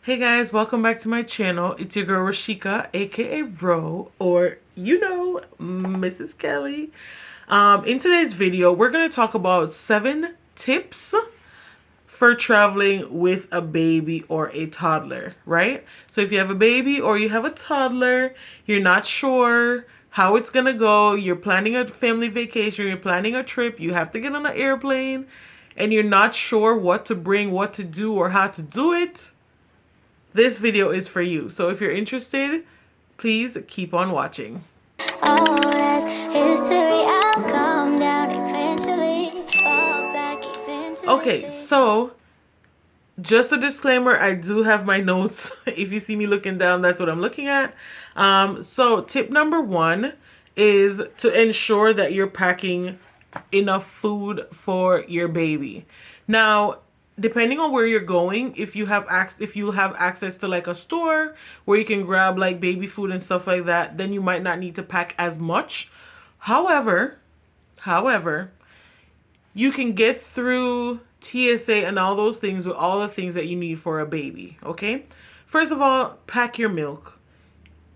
Hey guys, welcome back to my channel. It's your girl Rashika, aka Ro, or Mrs. Kelly. In today's video, we're going to talk about 7 tips for traveling with a baby or a toddler, right? So if you have a baby or you have a toddler, you're not sure how it's going to go, you're planning a family vacation, you're planning a trip, you have to get on an airplane, and you're not sure what to bring, what to do, or how to do it, this video is for you. So if you're interested, please keep on watching. All that's history, I'll calm down eventually. Fall back eventually. Okay, so just a disclaimer, I do have my notes. If you see me looking down, that's what I'm looking at. So tip number 1 is to ensure that you're packing enough food for your baby. Now, depending on where you're going, if you have access to like a store where you can grab like baby food and stuff like that, then you might not need to pack as much. However, you can get through TSA and all those things with all the things that you need for a baby, okay? First of all, pack your milk.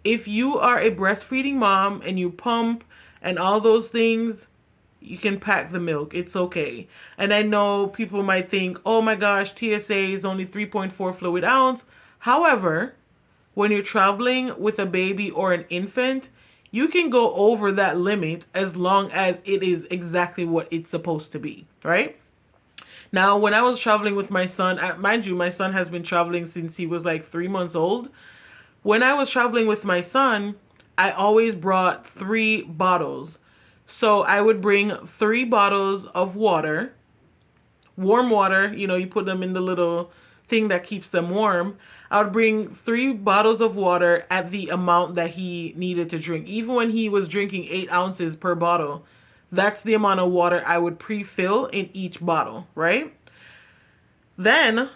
If you are a breastfeeding mom and you pump and all those things, you can pack the milk. It's okay. And I know people might think, oh my gosh, TSA is only 3.4 fluid ounce. However, when you're traveling with a baby or an infant, you can go over that limit as long as it is exactly what it's supposed to be, right? Now, when I was traveling with my son, mind you, my son has been traveling since he was like 3 months old. When I was traveling with my son, I always brought 3 bottles. So I would bring 3 bottles of water, warm water, you put them in the little thing that keeps them warm. I would bring 3 bottles of water at the amount that he needed to drink. Even when he was drinking 8 ounces per bottle, that's the amount of water I would pre-fill in each bottle, right? Then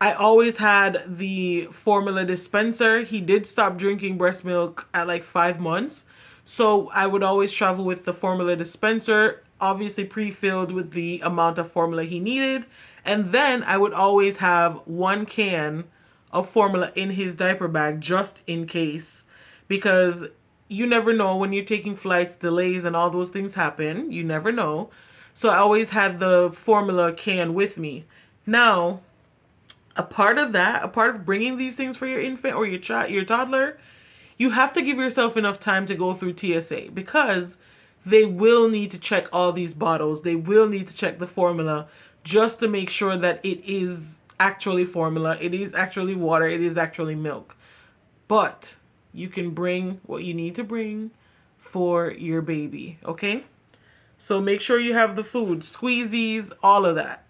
I always had the formula dispenser. He did stop drinking breast milk at like 5 months. So I would always travel with the formula dispenser, obviously pre-filled with the amount of formula he needed. And then I would always have 1 can of formula in his diaper bag just in case. Because you never know when you're taking flights, delays and all those things happen. You never know. So I always had the formula can with me. Now, a part of bringing these things for your infant or your toddler, you have to give yourself enough time to go through TSA because they will need to check all these bottles. They will need to check the formula just to make sure that it is actually formula, it is actually water, it is actually milk. But you can bring what you need to bring for your baby, okay? So make sure you have the food, squeezies, all of that.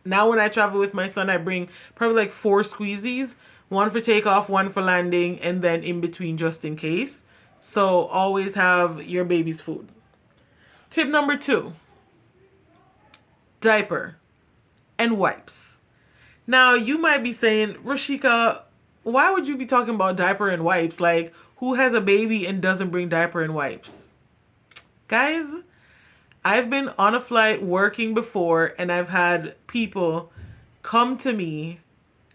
Now when I travel with my son, I bring probably like 4 squeezies. 1 for takeoff, 1 for landing, and then in between just in case. So always have your baby's food. Tip number 2. Diaper and wipes. Now you might be saying, Rashika, why would you be talking about diaper and wipes? Like, who has a baby and doesn't bring diaper and wipes? Guys, I've been on a flight working before and I've had people come to me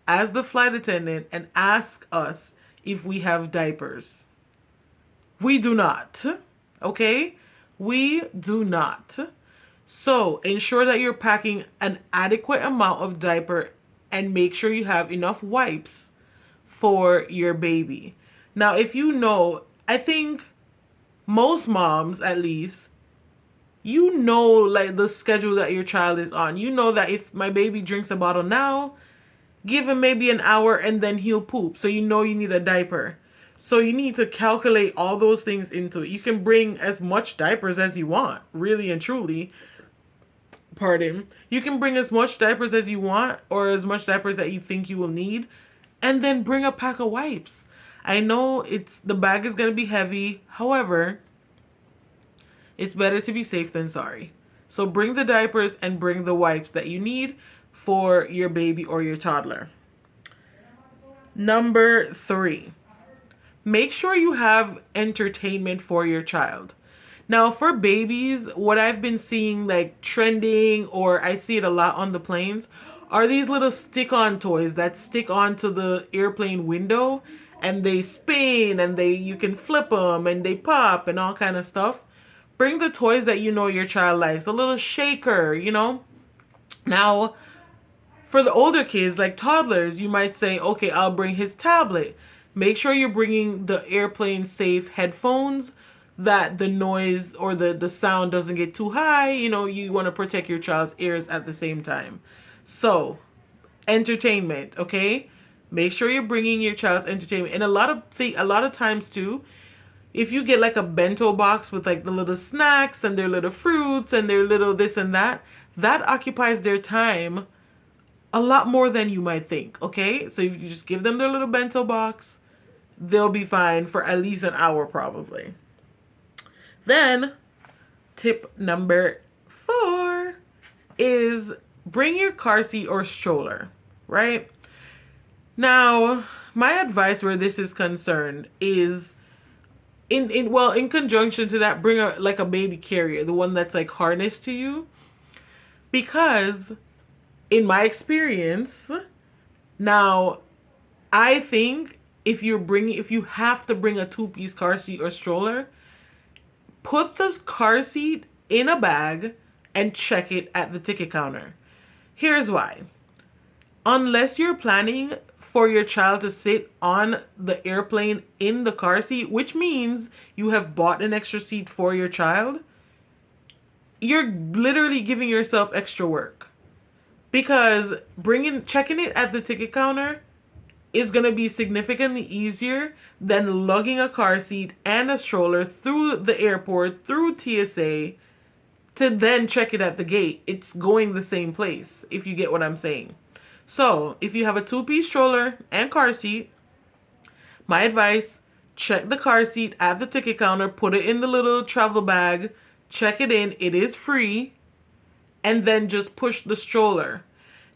as the flight attendant and ask us if we have diapers. We do not. Okay? We do not. So ensure that you're packing an adequate amount of diaper and make sure you have enough wipes for your baby. Now, if you know, I think most moms at least, like the schedule that your child is on. You know that if my baby drinks a bottle now, give him maybe an hour and then he'll poop. So you know you need a diaper. So you need to calculate all those things into it. You can bring as much diapers as you want, really and truly. Pardon. You can bring as much diapers as you want or as much diapers that you think you will need. And then bring a pack of wipes. I know the bag is going to be heavy. However, it's better to be safe than sorry. So bring the diapers and bring the wipes that you need for your baby or your toddler. Number 3, make sure you have entertainment for your child. Now for babies, what I've been seeing like trending, or I see it a lot on the planes, are these little stick-on toys that stick onto the airplane window, and they spin, and you can flip them, and they pop, and all kind of stuff. Bring the toys that you know your child likes. A little shaker, you know. Now, for the older kids, like toddlers, you might say, okay, I'll bring his tablet. Make sure you're bringing the airplane safe headphones, that the noise or the sound doesn't get too high. You know, you want to protect your child's ears at the same time. So, entertainment, okay? Make sure you're bringing your child's entertainment. And a lot of times too, if you get like a bento box with like the little snacks and their little fruits and their little this and that, that occupies their time a lot more than you might think, okay? So if you just give them their little bento box, they'll be fine for at least an hour probably. Then, tip number 4 is bring your car seat or stroller, right? Now, my advice where this is concerned is in conjunction to that, bring a baby carrier, the one that's like harnessed to you, because in my experience, now I think if you have to bring a 2-piece car seat or stroller, put the car seat in a bag and check it at the ticket counter. Here's why. Unless you're planning for your child to sit on the airplane in the car seat, which means you have bought an extra seat for your child, you're literally giving yourself extra work. Because checking it at the ticket counter is going to be significantly easier than lugging a car seat and a stroller through the airport, through TSA, to then check it at the gate. It's going the same place, if you get what I'm saying. So, if you have a 2-piece stroller and car seat, my advice, check the car seat at the ticket counter, put it in the little travel bag, check it in, it is free, and then just push the stroller.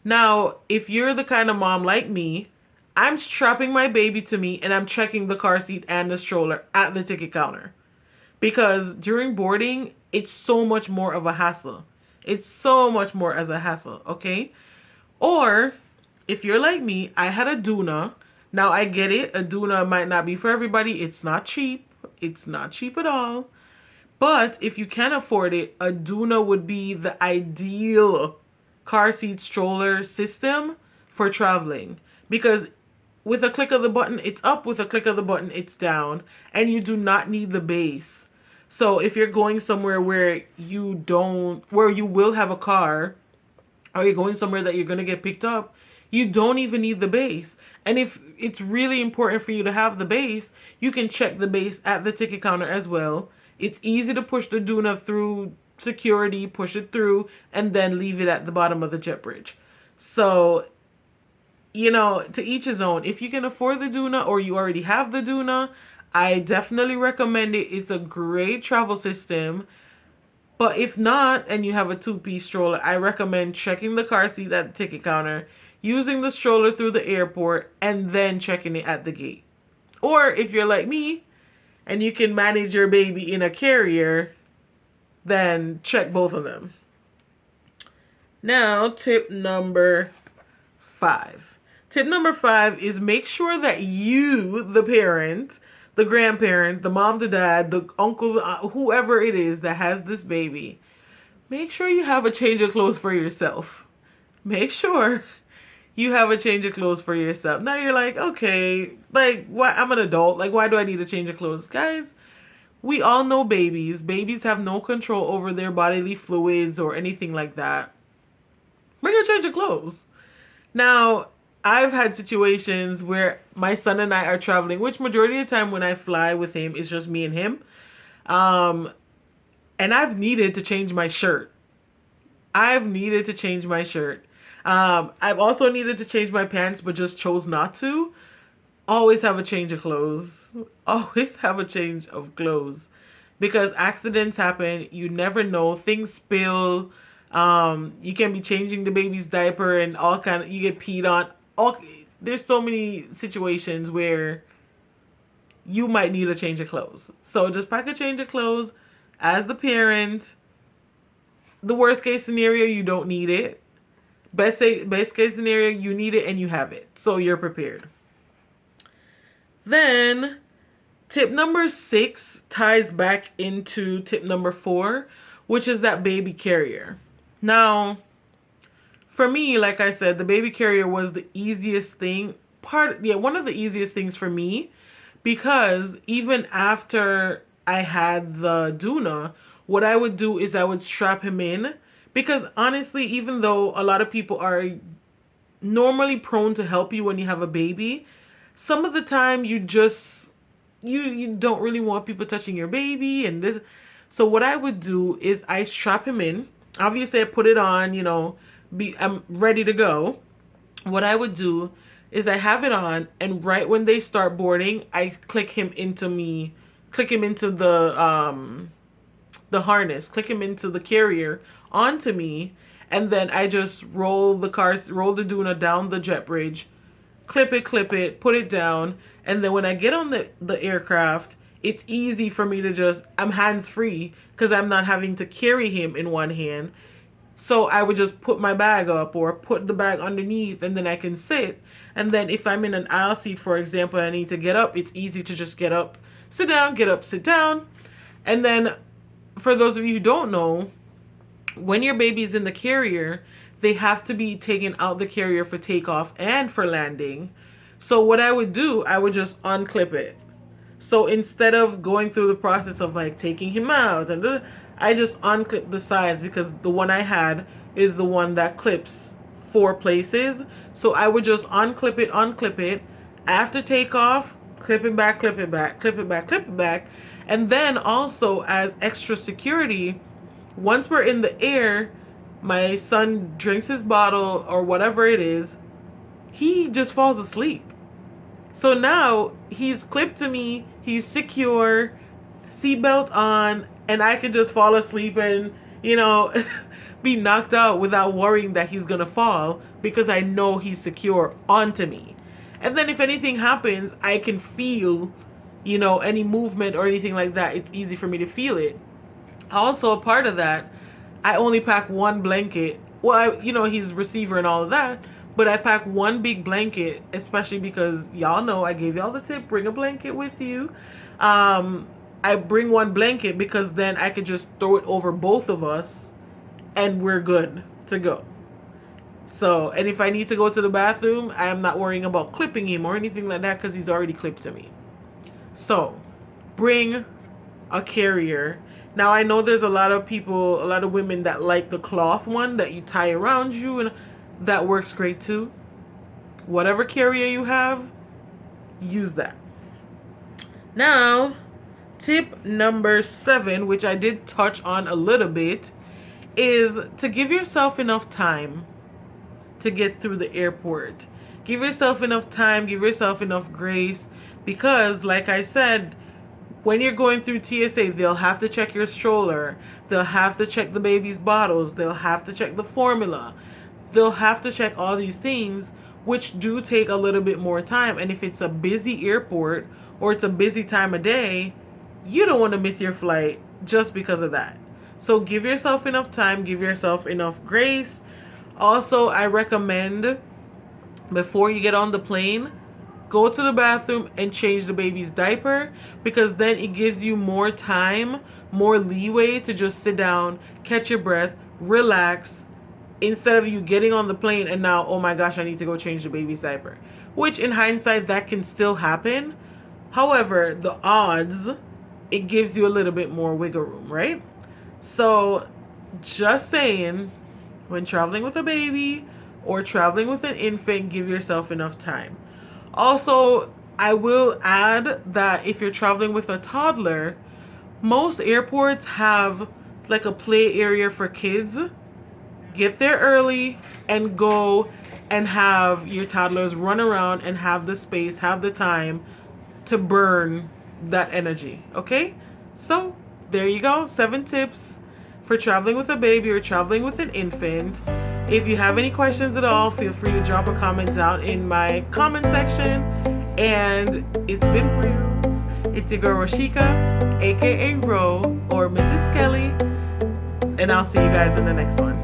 Now, if you're the kind of mom like me, I'm strapping my baby to me and I'm checking the car seat and the stroller at the ticket counter. Because during boarding, it's so much more of a hassle. It's so much more as a hassle, okay? Or, if you're like me, I had a doona. Now, I get it. A doona might not be for everybody. It's not cheap. It's not cheap at all. But if you can afford it, a doona would be the ideal car seat stroller system for traveling. Because with a click of the button, it's up. With a click of the button, it's down. And you do not need the base. So if you're going somewhere where you will have a car, or you're going somewhere that you're going to get picked up, you don't even need the base. And if it's really important for you to have the base, you can check the base at the ticket counter as well. It's easy to push the doona through security, push it through, and then leave it at the bottom of the jet bridge. So, to each his own. If you can afford the doona or you already have the doona, I definitely recommend it. It's a great travel system. But if not, and you have a 2-piece stroller, I recommend checking the car seat at the ticket counter, using the stroller through the airport, and then checking it at the gate. Or if you're like me, and you can manage your baby in a carrier, then check both of them. Now, tip number 5. Tip number 5 is make sure that you, the parent, the grandparent, the mom, the dad, the uncle, whoever it is that has this baby, make sure you have a change of clothes for yourself. Make sure you have a change of clothes for yourself. Now you're like, okay, like, why? I'm an adult. Like, why do I need a change of clothes? Guys, we all know babies. Babies have no control over their bodily fluids or anything like that. Bring a change of clothes. Now, I've had situations where my son and I are traveling, which majority of the time when I fly with him, it's just me and him. And I've needed to change my shirt. I've also needed to change my pants, but just chose not to. Always have a change of clothes. Always have a change of clothes. Because accidents happen. You never know. Things spill. You can be changing the baby's diaper and you get peed on. There's so many situations where you might need a change of clothes. So just pack a change of clothes as the parent. The worst case scenario, you don't need it. Best case scenario, you need it and you have it. So you're prepared. Then tip number 6 ties back into tip number 4, which is that baby carrier. Now, for me, like I said, the baby carrier was the easiest thing. One of the easiest things for me, because even after I had the Duna, what I would do is I would strap him in. Because honestly, even though a lot of people are normally prone to help you when you have a baby, some of the time you just you don't really want people touching your baby and this. So what I would do is I strap him in. Obviously I put it on, I'm ready to go. What I would do is I have it on, and right when they start boarding, I click him into the harness, click him into the carrier onto me, and then I just roll the Duna down the jet bridge, clip it, put it down, and then when I get on the aircraft, it's easy for me to I'm hands free because I'm not having to carry him in one hand. So I would just put my bag up or put the bag underneath, and then I can sit. And then if I'm in an aisle seat, for example, I need to get up, it's easy to just get up, sit down, get up, sit down. And then for those of you who don't know, when your baby's in the carrier, they have to be taken out the carrier for takeoff and for landing. So what I would do, I would just unclip it. So instead of going through the process of like taking him out, I just unclip the sides, because the one I had is the one that clips 4 places. So I would just unclip it. After takeoff, clip it back, clip it back, clip it back, clip it back. And then also as extra security, once we're in the air, my son drinks his bottle or whatever it is, he just falls asleep. So now he's clipped to me, he's secure, seatbelt on, and I can just fall asleep and, be knocked out without worrying that he's going to fall, because I know he's secure onto me. And then if anything happens, I can feel, any movement or anything like that. It's easy for me to feel it. Also, a part of that, I only pack one blanket. Well, he's receiver and all of that, but I pack one big blanket, especially because y'all know I gave y'all the tip, bring a blanket with you. I bring one blanket because then I could just throw it over both of us and we're good to go. So, and if I need to go to the bathroom, I'm not worrying about clipping him or anything like that because he's already clipped to me. So, bring a carrier. Now, I know there's a lot of women that like the cloth one that you tie around you, and that works great too. Whatever carrier you have, use that. Now, tip number 7, which I did touch on a little bit, is to give yourself enough time to get through the airport. Give yourself enough time, give yourself enough grace, because like I said, when you're going through TSA, they'll have to check your stroller, they'll have to check the baby's bottles, they'll have to check the formula, they'll have to check all these things, which do take a little bit more time. And if it's a busy airport or it's a busy time of day, you don't want to miss your flight just because of that. So give yourself enough time, give yourself enough grace. Also, I recommend before you get on the plane, go to the bathroom and change the baby's diaper, because then it gives you more time, more leeway to just sit down, catch your breath, relax, instead of you getting on the plane and now, oh my gosh, I need to go change the baby's diaper. Which in hindsight, that can still happen. However, the odds, it gives you a little bit more wiggle room, right? So just saying, when traveling with a baby or traveling with an infant, give yourself enough time. Also, I will add that if you're traveling with a toddler, most airports have like a play area for kids. Get there early and go and have your toddlers run around and have the space, have the time to burn that energy. Okay? So there you go. 7 tips for traveling with a baby or traveling with an infant. If you have any questions at all, feel free to drop a comment down in my comment section. And it's been real. It's your girl Rashika, aka Ro, or Mrs. Kelly. And I'll see you guys in the next one.